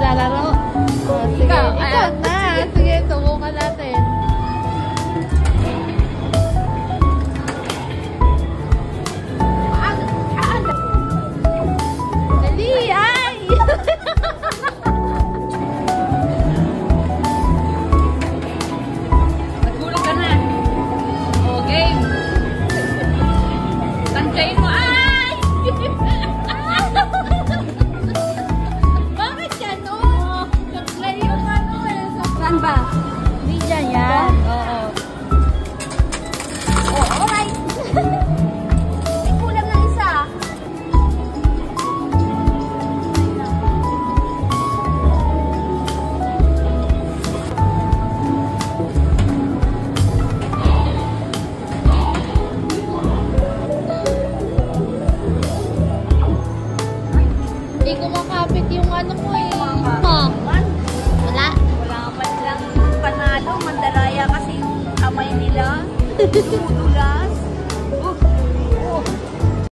maglalaro. Oh, sige. Ikaw na. Sige, subukan natin. Dali, ay! Nagulog ka na. O, game. Tanjayin mo. Ay! Bakit yan, no? Nag-play yung ano eh. Saan ba? Hindi dyan yan. Oo. Oh, alright. May kulang ng isa. Hindi ko makapit yung ano ko eh. Oh. Wala. Wala ka pa nilang panalo. Mandalaya kasi yung kamay nila. Tudulan.